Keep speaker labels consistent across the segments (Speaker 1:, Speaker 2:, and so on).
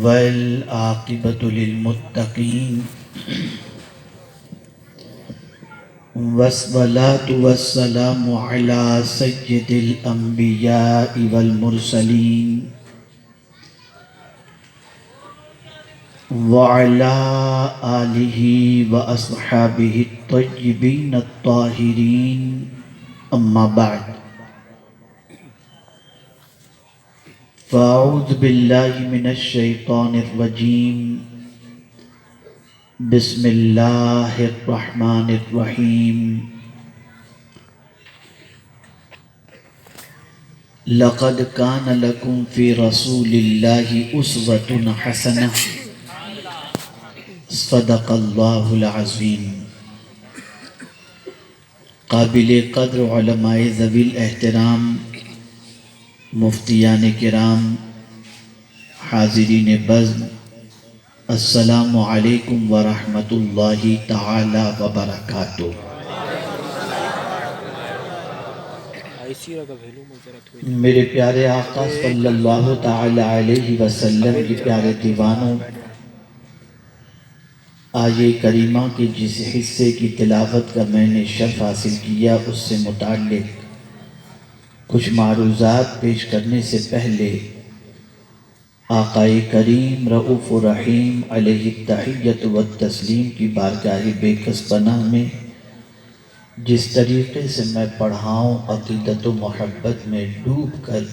Speaker 1: والعاقبة للمتقين والصلاة والسلام على سيد الأنبياء والمرسلين وعلى آله وأصحابه الطيبين الطاهرين أما بعد فأعوذ بالله من الشيطان الرجيم بسم الله الرحمن الرحيم لقد كان لكم في رسول الله أسوة حسنة صدق الله العظيم. قابل قدر علماء ذوی الاحترام، مفتیان کرام، حاضرین بزم، السلام علیکم ورحمۃ اللہ تعالی وبرکاتہ۔ میرے پیارے آقا صلی اللہ تعالی علیہ وسلم کے پیارے دیوانوں، آیے کریمہ کے جس حصے کی تلاوت کا میں نے شرف حاصل کیا اس سے متعلق کچھ معروضات پیش کرنے سے پہلے آقا کریم رؤوف الرحیم علیہ التحیۃ والتسلیم کی بارگاہ بے کس پناہ میں جس طریقے سے میں پڑھاؤں عقیدت و محبت میں ڈوب کر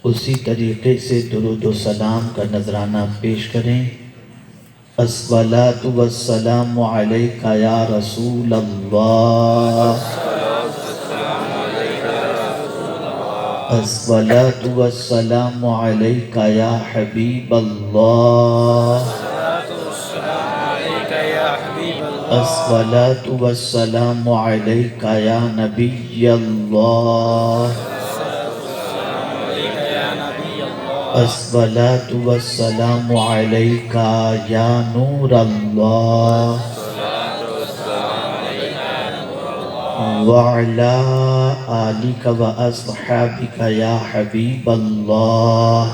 Speaker 1: اسی طریقے سے درود و سلام کا نذرانہ پیش کریں۔ الصلاۃ والسلام علیک یا رسول اللہ، الصلاۃ والسلام علیک یا حبیب اللہ، الصلاۃ والسلام علیک یا نبی اللہ، الصلاۃ والسلام علیک یا نور اللہ، وعلی آلک و اصحابک یا حبیب اللہ،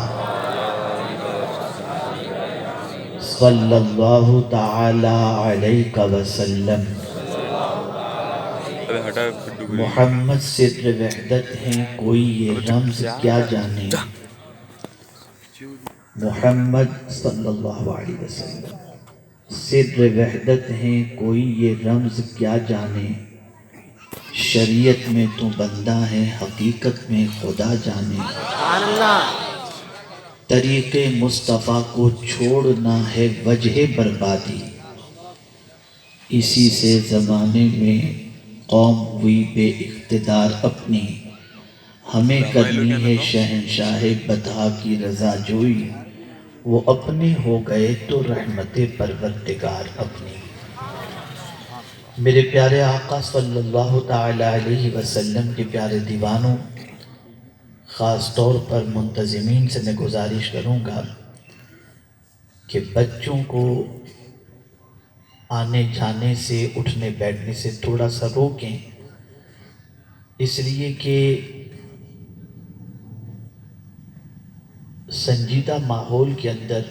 Speaker 1: صلی اللہ تعالی علیہ وسلم۔ محمد صدر وحدت ہیں، کوئی یہ رمز کیا جانے، محمد صلی اللہ علیہ وسلم صدر وحدت ہیں، کوئی یہ رمز کیا جانے، شریعت میں تو بندہ ہے، حقیقت میں خدا جانے، طریق مصطفیٰ کو چھوڑنا ہے وجہ بربادی، اسی سے زمانے میں قوم ہوئی بے اقتدار اپنی، ہمیں کرنی ہے شہنشاہ بطحا کی رضا جوئی، وہ اپنے ہو گئے تو رحمت پروردگار اپنی۔ میرے پیارے آقا صلی اللہ تعالی علیہ وسلم کے پیارے دیوانوں، خاص طور پر منتظمین سے میں گزارش کروں گا کہ بچوں کو آنے جانے سے، اٹھنے بیٹھنے سے تھوڑا سا روکیں، اس لیے کہ سنجیدہ ماحول کے اندر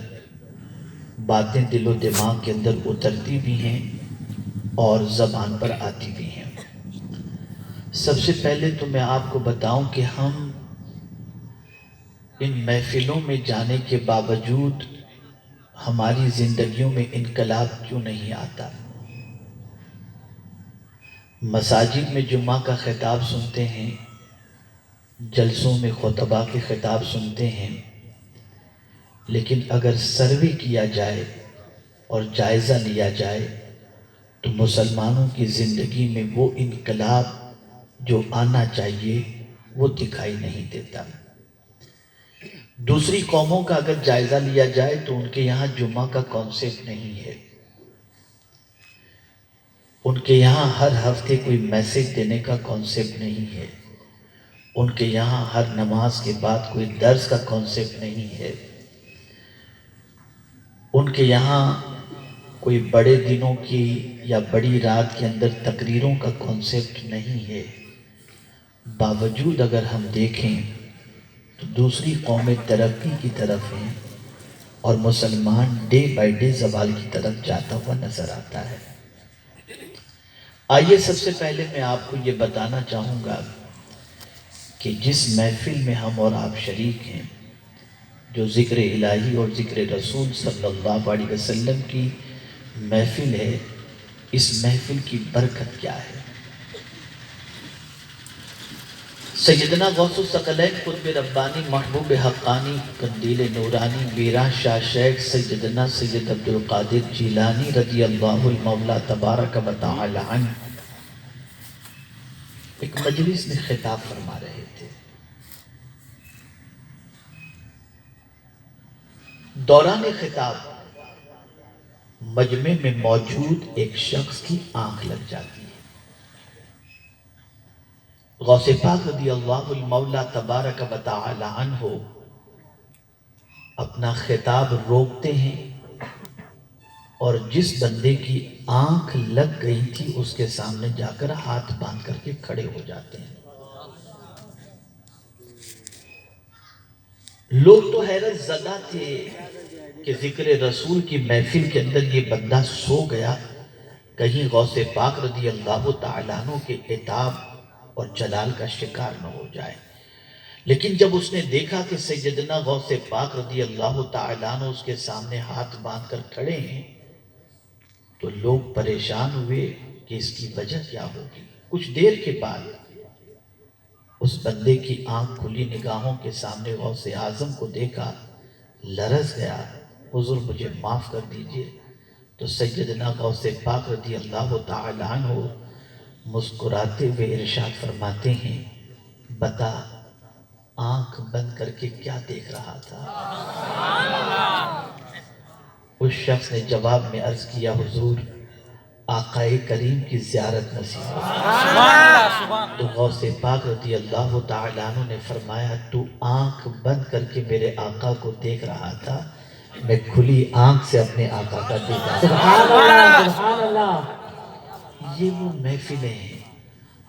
Speaker 1: باتیں دل و دماغ کے اندر اترتی بھی ہیں اور زبان پر آتی بھی ہیں۔ سب سے پہلے تو میں آپ کو بتاؤں کہ ہم ان محفلوں میں جانے کے باوجود ہماری زندگیوں میں انقلاب کیوں نہیں آتا؟ مساجد میں جمعہ کا خطاب سنتے ہیں، جلسوں میں خطبہ کے خطاب سنتے ہیں، لیکن اگر سروے کیا جائے اور جائزہ لیا جائے تو مسلمانوں کی زندگی میں وہ انقلاب جو آنا چاہیے وہ دکھائی نہیں دیتا۔ دوسری قوموں کا اگر جائزہ لیا جائے تو ان کے یہاں جمعہ کا کانسیپٹ نہیں ہے، ان کے یہاں ہر ہفتے کوئی میسج دینے کا کانسیپٹ نہیں ہے، ان کے یہاں ہر نماز کے بعد کوئی درس کا کانسیپٹ نہیں ہے، ان کے یہاں کوئی بڑے دنوں کی یا بڑی رات کے اندر تقریروں کا کانسیپٹ نہیں ہے، باوجود اگر ہم دیکھیں تو دوسری قومیں ترقی کی طرف ہیں اور مسلمان ڈے بائی ڈے زوال کی طرف جاتا ہوا نظر آتا ہے۔ آئیے سب سے پہلے میں آپ کو یہ بتانا چاہوں گا کہ جس محفل میں ہم اور آپ شریک ہیں، جو ذکر الہی اور ذکر رسول صلی اللہ علیہ وسلم کی محفل ہے، اس محفل کی برکت کیا ہے؟ سیدنا غوث الثقلین قطب ربانی محبوب حقانی قندیل نورانی میرا شاہ شیخ سیدنا سید عبدالقادر جیلانی رضی اللہ المولا تبارک و تعالی عنہ ایک مجلس میں خطاب فرما رہے تھے۔ دوران خطاب مجمع میں موجود ایک شخص کی آنکھ لگ جاتی ہے۔ غوث پاک رضی اللہ المولا تبارک و تعالی عنہ اپنا خطاب روکتے ہیں اور جس بندے کی آنکھ لگ گئی تھی اس کے سامنے جا کر ہاتھ باندھ کر کے کھڑے ہو جاتے ہیں۔ لوگ تو حیرت زدہ تھے کہ ذکر رسول کی محفل کے اندر یہ بندہ سو گیا، کہیں غوث پاک رضی اللہ تعالیٰ عنہ کے عتاب اور جلال کا شکار نہ ہو جائے۔ لیکن جب اس نے دیکھا کہ سیدنا غوث پاک رضی اللہ تعالیٰ عنہ اس کے سامنے ہاتھ باندھ کر کھڑے ہیں تو لوگ پریشان ہوئے کہ اس کی وجہ کیا ہوگی۔ کچھ دیر کے بعد اس بندے کی آنکھ کھلی نگاہوں کے سامنے غوث اعظم کو دیکھا، لرز گیا، حضور مجھے معاف کر دیجئے۔ تو سیدنا غوث پاک رضی اللہ تعالی عنہ مسکراتے ہوئے ارشاد فرماتے ہیں، بتا آنکھ بند کر کے کیا دیکھ رہا تھا؟ اس شخص نے جواب میں عرض کیا، حضور آقا کریم کی زیارت نصیب ہو۔ تو غوث پاک رضی اللہ تعالیٰ عنہ نے فرمایا، تو آنکھ بند کر کے میرے آقا کو دیکھ رہا تھا، میں کھلی آنکھ سے اپنے آقا کا دیکھ رہا تھا۔
Speaker 2: سبحان اللہ۔
Speaker 1: یہ وہ محفلیں ہیں،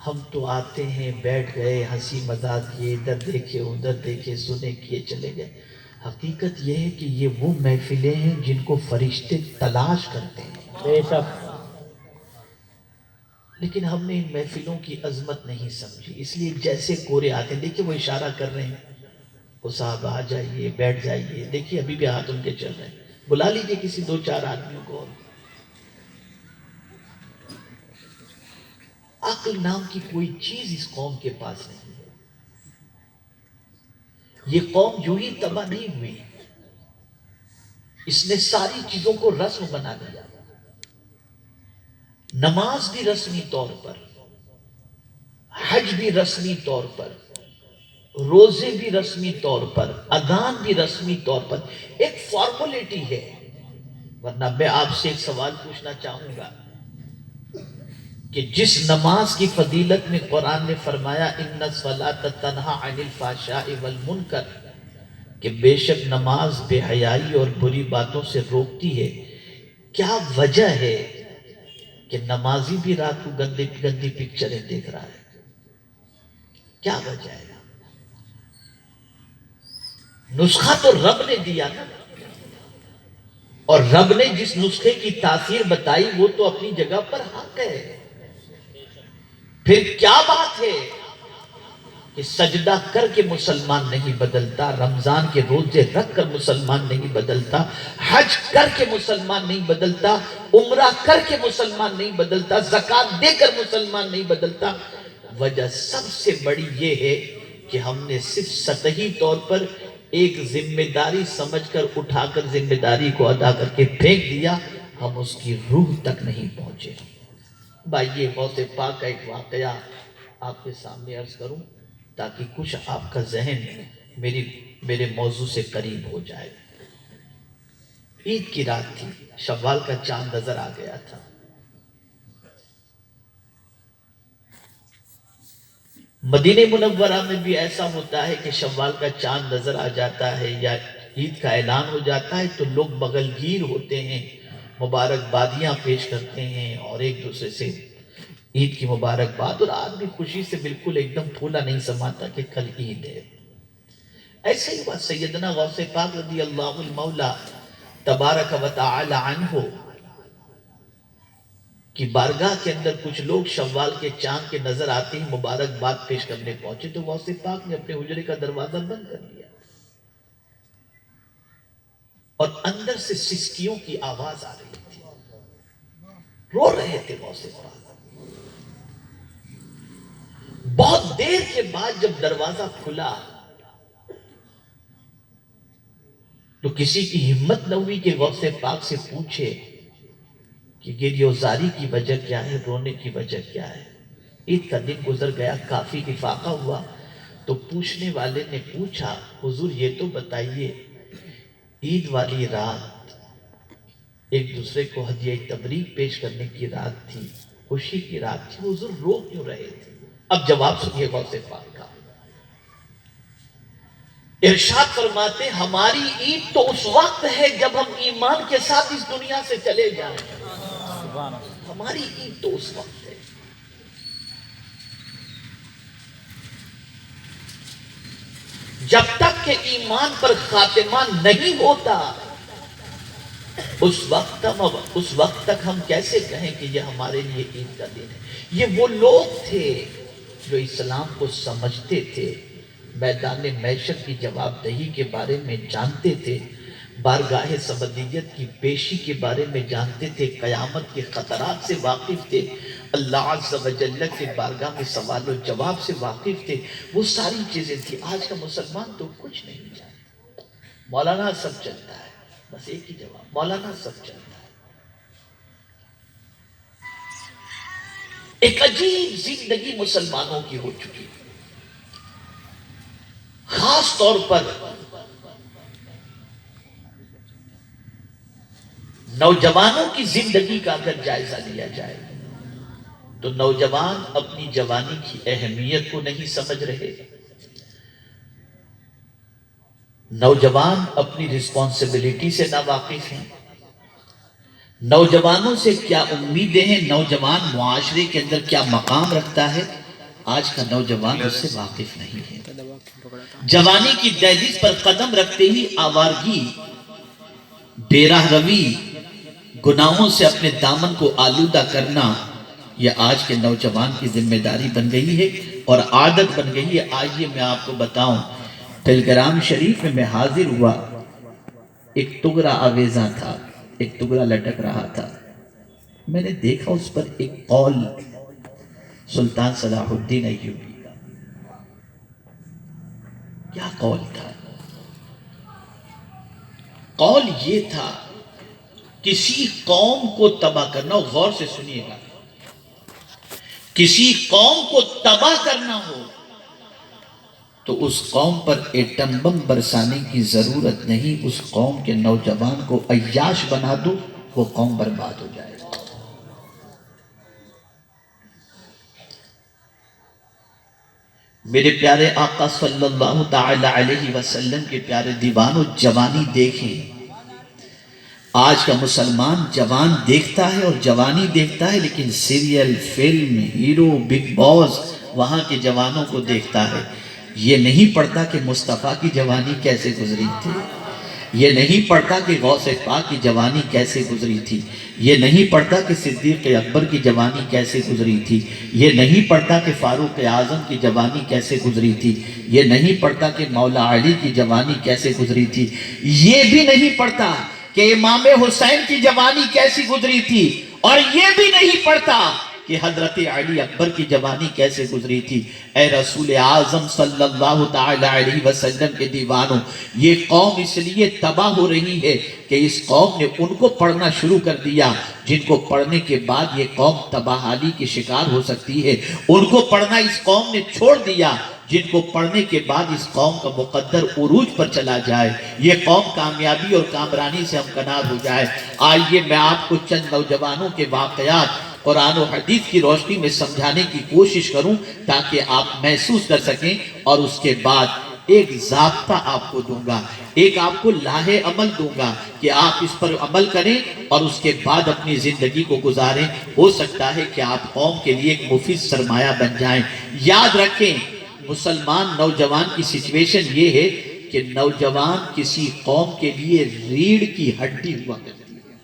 Speaker 1: ہم تو آتے ہیں، بیٹھ گئے، ہنسی مذاق کیے، ادھر دیکھے ادھر دیکھے، سنے کیے چلے گئے۔ حقیقت یہ ہے کہ یہ وہ محفلیں ہیں جن کو فرشتے تلاش کرتے ہیں،
Speaker 2: بے شک۔
Speaker 1: لیکن ہم نے ان محفلوں کی عظمت نہیں سمجھی، اس لیے جیسے کورے آتے ہیں، دیکھیں وہ اشارہ کر رہے ہیں، وہ صاحب آ جائیے، بیٹھ جائیے، دیکھیے ابھی بھی ہاتھ ان کے چل رہے ہیں، بلا لیجئے کسی دو چار آدمیوں کو۔ عقل نام کی کوئی چیز اس قوم کے پاس نہیں ہے۔ یہ قوم جو ہی تباہ نہیں ہوئی، اس نے ساری چیزوں کو رسم بنا دیا۔ نماز بھی رسمی طور پر، حج بھی رسمی طور پر، روزے بھی رسمی طور پر، اذان بھی رسمی طور پر، ایک فارمولیٹی ہے۔ ورنہ میں آپ سے ایک سوال پوچھنا چاہوں گا کہ جس نماز کی فضیلت میں قرآن نے فرمایا ان الصلاۃ تنہی عن الفحشاء والمنکر، کہ بے شک نماز بے حیائی اور بری باتوں سے روکتی ہے، کیا وجہ ہے کہ نمازی بھی رات کو گندی پکچریں دیکھ رہا ہے؟ کیا وجہ ہے؟ نسخہ تو رب نے دیا نا، اور رب نے جس نسخے کی تاثیر بتائی وہ تو اپنی جگہ پر حق ہے۔ پھر کیا بات ہے کہ سجدہ کر کے مسلمان نہیں بدلتا، رمضان کے روزے رکھ کر مسلمان نہیں بدلتا، حج کر کے مسلمان نہیں بدلتا، عمرہ کر کے مسلمان نہیں بدلتا، زکوٰۃ دے کر مسلمان نہیں بدلتا؟ وجہ سب سے بڑی یہ ہے کہ ہم نے صرف سطحی طور پر ایک ذمہ داری سمجھ کر اٹھا کر ذمہ داری کو ادا کر کے پھینک دیا، ہم اس کی روح تک نہیں پہنچے۔ بھائی غوث پاک کا ایک واقعہ آپ کے سامنے عرض کروں تاکہ کچھ آپ کا ذہن میرے موضوع سے قریب ہو جائے۔ عید کی رات تھی، شوال کا چاند نظر آ گیا تھا۔ مدینہ منورہ میں بھی ایسا ہوتا ہے کہ شوال کا چاند نظر آ جاتا ہے یا عید کا اعلان ہو جاتا ہے تو لوگ بغل گیر ہوتے ہیں، مبارکبادیاں پیش کرتے ہیں اور ایک دوسرے سے عید کی مبارکباد، اور آدمی خوشی سے بالکل ایک دم پھولا نہیں سماتا کہ کل عید ہے۔ ایسے ہی ہوا سیدنا غوث پاک رضی اللہ المولا تبارک و تعالی عنہ کی بارگاہ کے اندر کچھ لوگ شوال کے چاند کے نظر آتے ہی مبارکباد پیش کرنے پہنچے، تو غوث پاک نے اپنے حجرے کا دروازہ بند کر دیا اور اندر سے سسکیوں کی آواز آ رہی تھی، رو رہے تھے غوث پاک۔ بہت دیر کے بعد جب دروازہ کھلا تو کسی کی ہمت نہ ہوئی کہ غوث پاک سے پوچھے کہ گریہ وزاری کی وجہ کیا ہے، رونے کی وجہ کیا ہے۔ عید کا دن گزر گیا، کافی افاقہ ہوا، تو پوچھنے والے نے پوچھا حضور یہ تو بتائیے عید والی رات ایک دوسرے کو ہدیہ تبریک پیش کرنے کی رات تھی، خوشی کی رات تھی، حضور رو کیوں رہے تھے؟ اب جواب سنیے غوث پاک کا۔ ارشاد فرماتے ہماری عید تو اس وقت ہے جب ہم ایمان کے ساتھ اس دنیا سے چلے جائیں، ہماری عید تو اس وقت ہے۔ جب تک کہ ایمان پر خاتمہ نہیں ہوتا اس وقت تک ہم کیسے کہیں کہ یہ ہمارے لیے عید کا دن ہے؟ یہ وہ لوگ تھے جو اسلام کو سمجھتے تھے، میدان معیشت کی جواب دہی کے بارے میں جانتے تھے، بارگاہ سمدیت کی پیشی کے بارے میں جانتے تھے، قیامت کے خطرات سے واقف تھے، اللہ عز و جل کے بارگاہ میں سوال و جواب سے واقف تھے، وہ ساری چیزیں تھی۔ آج کا مسلمان تو کچھ نہیں جانتا، مولانا سب چلتا ہے، بس ایک ہی جواب، مولانا سب چلتا ہے۔ ایک عجیب زندگی مسلمانوں کی ہو چکی، خاص طور پر نوجوانوں کی زندگی کا اگر جائزہ لیا جائے تو نوجوان اپنی جوانی کی اہمیت کو نہیں سمجھ رہے، نوجوان اپنی رسپانسبلٹی سے ناواقف ہیں، نوجوانوں سے کیا امیدیں ہیں، نوجوان معاشرے کے اندر کیا مقام رکھتا ہے، آج کا نوجوان اس سے واقف نہیں ہے۔ جوانی کی دہلیز پر قدم رکھتے ہی آوارگی، بے راہ روی، گناہوں سے اپنے دامن کو آلودہ کرنا، یہ آج کے نوجوان کی ذمہ داری بن گئی ہے اور عادت بن گئی ہے۔ آئیے میں آپ کو بتاؤں، ٹیلیگرام شریف میں حاضر ہوا، ایک ٹکڑا آویزاں تھا، ایک ٹکڑا لٹک رہا تھا، میں نے دیکھا اس پر ایک قول سلطان صلاح الدین ایوبی کا۔ کیا قول تھا؟ قول یہ تھا، کسی قوم کو تباہ کرنا ہو، غور سے سنیے گا، کسی قوم کو تباہ کرنا ہو تو اس قوم پر ایٹم بم برسانے کی ضرورت نہیں، اس قوم کے نوجوان کو عیاش بنا دو، وہ قوم برباد ہو جائے گا۔ میرے پیارے آقا صلی اللہ تعالی علیہ وسلم کے پیارے دیوانوں، جوانی دیکھیں۔ آج کا مسلمان جوان دیکھتا ہے اور جوانی دیکھتا ہے، لیکن سیریل، فلم، ہیرو، بگ باس، وہاں کے جوانوں کو دیکھتا ہے۔ یہ نہیں پڑھتا کہ مصطفیٰ کی جوانی کیسے گزری تھی، یہ نہیں پڑھتا کہ غوث پاک کی جوانی کیسے گزری تھی، یہ نہیں پڑھتا کہ صدیق اکبر کی جوانی کیسے گزری تھی، یہ نہیں پڑھتا کہ فاروق اعظم کی جوانی کیسے گزری تھی، یہ نہیں پڑھتا کہ مولا علی کی جوانی کیسے گزری تھی، یہ بھی نہیں پڑھتا کہ امام حسین کی جوانی کیسی گزری تھی، اور یہ بھی نہیں پڑھتا کہ حضرت علی اکبر کی جوانی کیسے گزری تھی۔ اے رسول اعظم صلی اللہ تعالی علیہ وسلم کے دیوانوں، یہ قوم اس لیے تباہ ہو رہی ہے کہ اس قوم نے ان کو پڑھنا شروع کر دیا جن کو پڑھنے کے بعد یہ قوم تباہی کی شکار ہو سکتی ہے، ان کو پڑھنا اس قوم نے چھوڑ دیا جن کو پڑھنے کے بعد اس قوم کا مقدر عروج پر چلا جائے، یہ قوم کامیابی اور کامرانی سے ہمکنار ہو جائے۔ آئیے میں آپ کو چند نوجوانوں کے واقعات قرآن و حدیث کی روشنی میں سمجھانے کی کوشش کروں تاکہ آپ محسوس کر سکیں، اور اس کے بعد ایک ضابطہ آپ کو دوں گا، ایک آپ کو لاہے عمل دوں گا کہ آپ اس پر عمل کریں اور اس کے بعد اپنی زندگی کو گزاریں۔ ہو سکتا ہے کہ آپ قوم کے لیے ایک مفید سرمایہ بن جائیں۔ یاد رکھیں، مسلمان نوجوان کی سچویشن یہ ہے کہ نوجوان کسی قوم کے لیے ریڑھ کی ہڈی ہوا کرتی ہے۔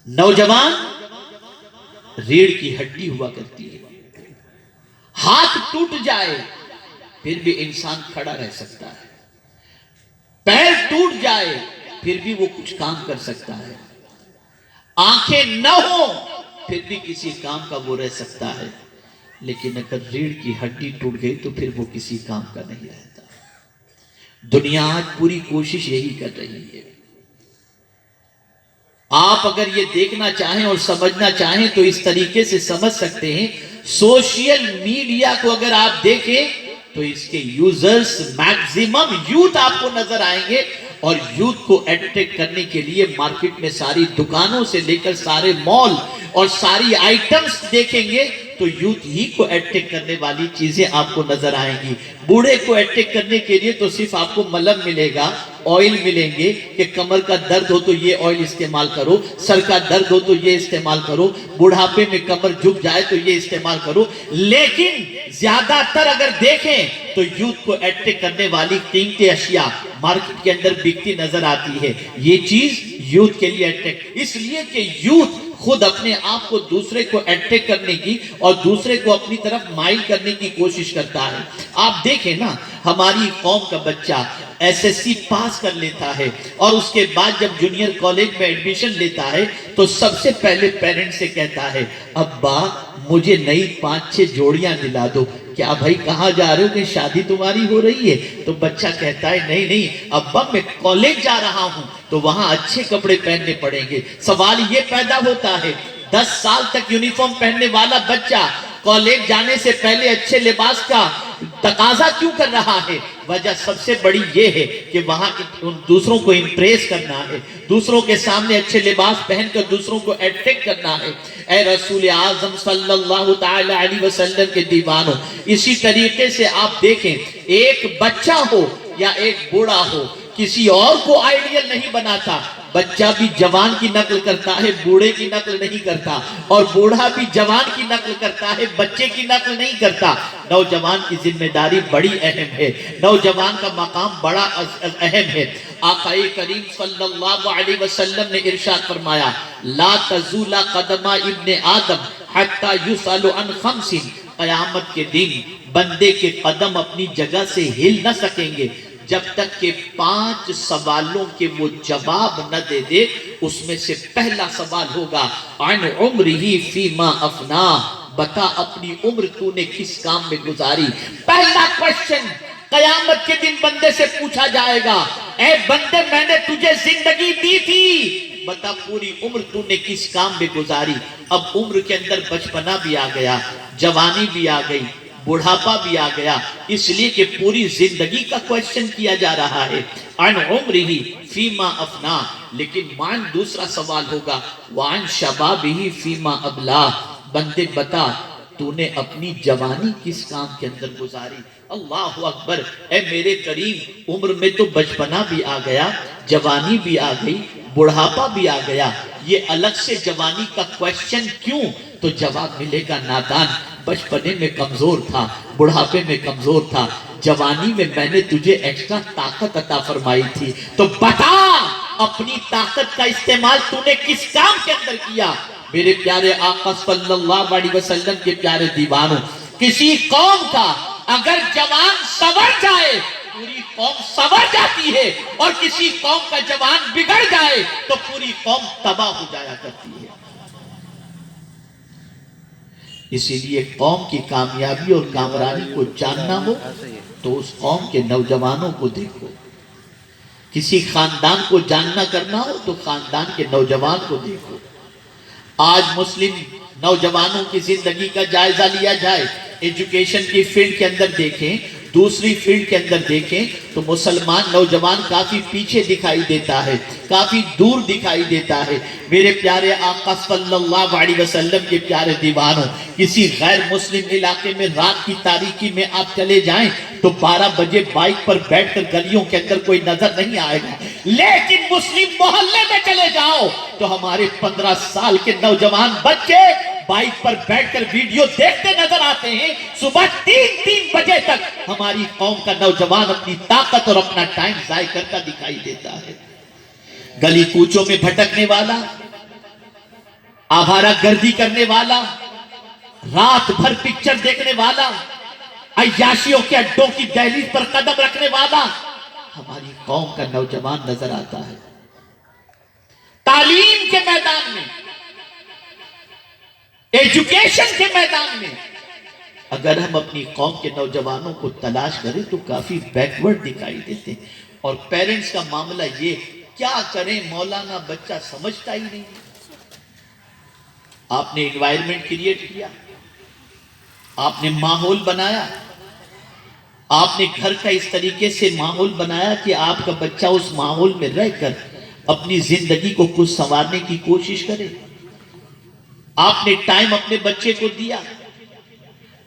Speaker 1: نوجوان ریڑھ کی ہڈی ہوا کرتی ہے۔ ہاتھ ٹوٹ جائے پھر بھی انسان کھڑا رہ سکتا ہے، پیر ٹوٹ جائے پھر بھی وہ کچھ کام کر سکتا ہے، آنکھیں نہ ہو پھر بھی کسی کام کا وہ رہ سکتا ہے، لیکن اگر ریڑھ کی ہڈی ٹوٹ گئی تو پھر وہ کسی کام کا نہیں رہتا۔ دنیا آج پوری کوشش یہی کر رہی ہے۔ آپ اگر یہ دیکھنا چاہیں اور سمجھنا چاہیں تو اس طریقے سے سمجھ سکتے ہیں۔ سوشل میڈیا کو اگر آپ دیکھیں تو اس کے یوزرز میکزیمم یوتھ آپ کو نظر آئیں گے، اور یوتھ کو اٹریکٹ کرنے کے لیے مارکیٹ میں ساری دکانوں سے لے کر سارے مال اور ساری آئٹمز دیکھیں گے تو یوتھ ہی کو اٹریکٹ کرنے والی چیزیں آپ کو نظر آئیں گی۔ بوڑھے کو اٹریکٹ کرنے کے لیے تو صرف آپ کو ملم ملے گا، آئل ملیں گے کہ کمر کا درد ہو تو یہ آئل استعمال کرو، سر کا درد ہو تو یہ استعمال کرو، بڑھاپے میں کمر جھک جائے تو یہ استعمال کرو۔ لیکن زیادہ تر اگر دیکھیں تو یوتھ کو اٹریکٹ کرنے والی قیمتی اشیاء مارکیٹ کے اندر بکتی نظر آتی ہے۔ یہ چیز یوتھ کے لیے اٹریکٹ، اس لیے کہ یوتھ خود اپنے آپ کو دوسرے کو اٹریکٹ کرنے کی اور دوسرے کو اپنی طرف مائل کرنے کی کوشش کرتا ہے۔ آپ دیکھیں نا، ہماری قوم کا بچہ ایس ایس سی پاس کر لیتا ہے اور اس کے بعد جب جونیئر کالج میں ایڈمیشن لیتا ہے تو سب سے پہلے پیرنٹ سے کہتا ہے، ابا مجھے نئی 5-6 جوڑیاں دلا دو۔ کیا بھائی کہاں جا رہے ہو، کہ شادی تمہاری ہو رہی ہے؟ تو بچہ کہتا ہے نہیں ابا میں کالج جا رہا ہوں تو وہاں اچھے کپڑے پہننے پڑیں گے۔ سوال یہ پیدا ہوتا ہے، 10 سال تک یونیفارم پہننے والا بچہ کالج جانے سے پہلے اچھے لباس کا تقاضا کیوں کر رہا ہے؟ وجہ سب سے بڑی یہ ہے کہ وہاں دوسروں کو امپریس کرنا ہے، دوسروں کے سامنے اچھے لباس پہن کر دوسروں کو اٹریکٹ کرنا ہے۔ اے رسول اعظم صلی اللہ تعالی علیہ وسلم کے دیوانوں، اسی طریقے سے آپ دیکھیں، ایک بچہ ہو یا ایک بوڑھا ہو کسی اور کو آئیڈیل نہیں بناتا۔ بچہ بھی جوان کی نقل کرتا ہے، بوڑھے کی نقل نہیں کرتا، اور بوڑھا بھی جوان کی نقل کرتا ہے، بچے کی نقل نہیں کرتا۔ نوجوان کی ذمہ داری بڑی اہم ہے، نوجوان کا مقام بڑا اہم ہے۔ آقا کریم صلی اللہ علیہ وسلم نے ارشاد فرمایا، لا تزول قدم ابن آدم حتی یسأل عن 5۔ قیامت کے دن بندے کے قدم اپنی جگہ سے ہل نہ سکیں گے جب تک کہ 5 سوالوں کے وہ جواب نہ دے دے۔ اس میں سے پہلا سوال ہوگا، عن عمرہ فیما افنا، بتا اپنی عمر تو نے کس کام میں گزاری۔ پہلا کوشچن قیامت کے دن بندے سے پوچھا جائے گا، اے بندے میں نے تجھے زندگی دی تھی، بتا پوری عمر تو نے کس کام میں گزاری۔ اب عمر کے اندر بچپنا بھی آ گیا، جوانی بھی آ گئی، بڑھاپا بھی آ گیا، اس لیے کہ پوری زندگی کا کوشچن کیا جا رہا ہے، عن عمرہ فیما افنا۔ لیکن مان دوسرا سوال ہوگا، وعن شبابہ فیما ابلاہ، بندے بتا تو نے اپنی جوانی کس کام کے اندر گزاری۔ اللہ اکبر، اے میرے کریم، عمر میں تو بچپنا بھی آ گیا، جوانی بھی آ گئی، بڑھاپا بھی آ گیا، یہ الگ سے جوانی کا کوشچن کیوں؟ تو جواب ملے گا، نادان، بچپنے میں کمزور تھا، بڑھاپے میں کمزور تھا، جوانی میں میں نے تجھے ایکسٹرا طاقت عطا فرمائی تھی، تو بتا اپنی طاقت کا استعمال تو نے کس کام کے اندر کیا۔ میرے پیارے آقا صلی اللہ علیہ وسلم کے پیارے دیوانوں، کسی قوم کا اگر جوان سنور جائے پوری قوم سنور جاتی ہے، اور کسی قوم کا جوان بگڑ جائے تو پوری قوم تباہ ہو جایا کرتی ہے۔ اسی لیے قوم کی کامیابی اور کامرانی کو جاننا ہو تو اس قوم کے نوجوانوں کو دیکھو، کسی خاندان کو جاننا کرنا ہو تو خاندان کے نوجوان کو دیکھو۔ آج مسلم نوجوانوں کی زندگی کا جائزہ لیا جائے، ایجوکیشن کی فیلڈ کے اندر دیکھیں، دوسری فیلڈ کے اندر دیکھیں تو مسلمان نوجوان کافی پیچھے دکھائی دیتا ہے، کافی دور دکھائی دیتا ہے۔ میرے پیارے آقا صلی اللہ علیہ وسلم کے پیارے دیوانوں، کسی غیر مسلم علاقے میں رات کی تاریکی میں آپ چلے جائیں تو 12 بجے بائک پر بیٹھ کر گلیوں کے اندر کوئی نظر نہیں آئے گا، لیکن مسلم محلے میں چلے جاؤ تو ہمارے 15 سال کے نوجوان بچے بائک پر بیٹھ کر ویڈیو دیکھتے نظر آتے ہیں۔ صبح 3 بجے تک ہماری قوم کا نوجوان اپنی طاقت اور اپنا ٹائم ضائع کرتا دکھائی دیتا ہے۔ گلی کوچوں میں بھٹکنے والا، آوارہ گردی کرنے والا، رات بھر پکچر دیکھنے والا، عیاشیوں کے اڈوں کی دہلیز پر قدم رکھنے والا ہماری قوم کا نوجوان نظر آتا ہے۔ تعلیم کے میدان میں، ایجوکیشن کے میدان میں اگر ہم اپنی قوم کے نوجوانوں کو تلاش کریں تو کافی بیکورڈ دکھائی دیتے ہیں۔ اور پیرنٹس کا معاملہ یہ، کیا کریں مولانا بچہ سمجھتا ہی نہیں۔ آپ نے انوائرمنٹ کریٹ کیا، آپ نے ماحول بنایا، آپ نے گھر کا اس طریقے سے ماحول بنایا کہ آپ کا بچہ اس ماحول میں رہ کر اپنی زندگی کو کچھ سنوارنے کی کوشش کرے۔ آپ نے ٹائم اپنے بچے کو دیا۔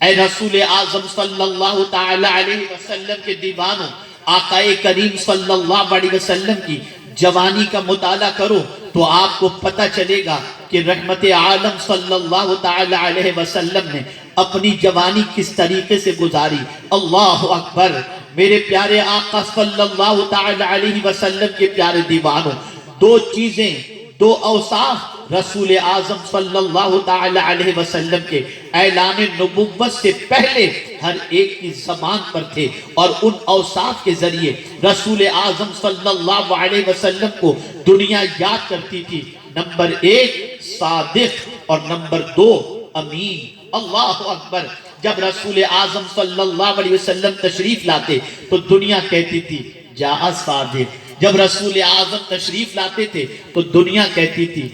Speaker 1: اے رسول اعظم صلی اللہ تعالی علیہ وسلم کے دیوانوں، آقا کریم صلی اللہ علیہ وسلم کی جوانی کا مطالعہ کرو تو آپ کو پتہ چلے گا کہ رحمت عالم صلی اللہ تعالی علیہ وسلم نے اپنی جوانی کس طریقے سے گزاری۔ اللہ اکبر! میرے پیارے آقا صلی اللہ تعالی علیہ وسلم کے پیارے دیوانوں، 2 چیزیں، 2 اوصاف رسول اعظم صلی اللہ تعالی علیہ وسلم کے اعلان نبوت سے پہلے ہر ایک کی زبان پر تھے، اور ان اوصاف کے ذریعے رسول اعظم صلی اللہ علیہ وسلم کو دنیا یاد کرتی تھی۔ نمبر 1 صادق اور نمبر 2 امین۔ اللہ اکبر! جب رسول اعظم صلی اللہ علیہ وسلم تشریف لاتے تو دنیا کہتی تھی جا صادق، جب رسول اعظم تشریف لاتے تھے تو دنیا کہتی تھی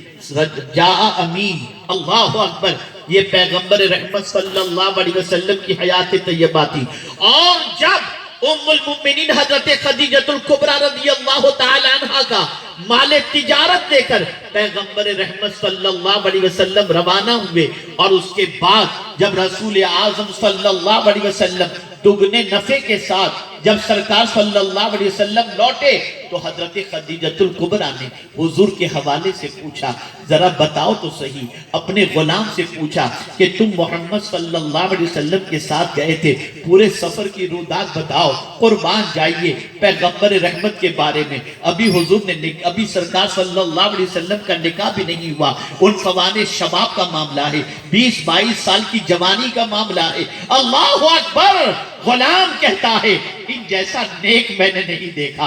Speaker 1: جا امین۔ اللہ اکبر! یہ پیغمبر رحمت صلی اللہ علیہ وسلم کی حیات طیبہ تھی۔ اور جب ام المؤمنین حضرت خدیجہ الکبریٰ رضی اللہ تعالی عنہ کا مال تجارت دے کر پیغمبر رحمت صلی اللہ علیہ وسلم روانہ ہوئے، اور اس کے بعد جب رسول اعظم صلی اللہ علیہ وسلم دگنے نفع کے ساتھ جب سرکار صلی اللہ علیہ وسلم لوٹے تو حضرت خدیجہ الکبریٰ نے حضور کے حوالے سے پوچھا، ذرا بتاؤ تو صحیح، اپنے غلام سے پوچھا کہ تم محمد صلی اللہ علیہ وسلم کے ساتھ گئے تھے، پورے سفر کی رودات بتاؤ، قربان جائیے پیغمبر رحمت کے بارے میں۔ ابھی سرکار صلی اللہ علیہ وسلم کا نکاح بھی نہیں ہوا، ان فوان شباب کا معاملہ ہے، 20-22 سال کی جوانی کا معاملہ ہے۔ اللہ اکبر! غلام کہتا ہے ان جیسا نیک میں نے نہیں دیکھا۔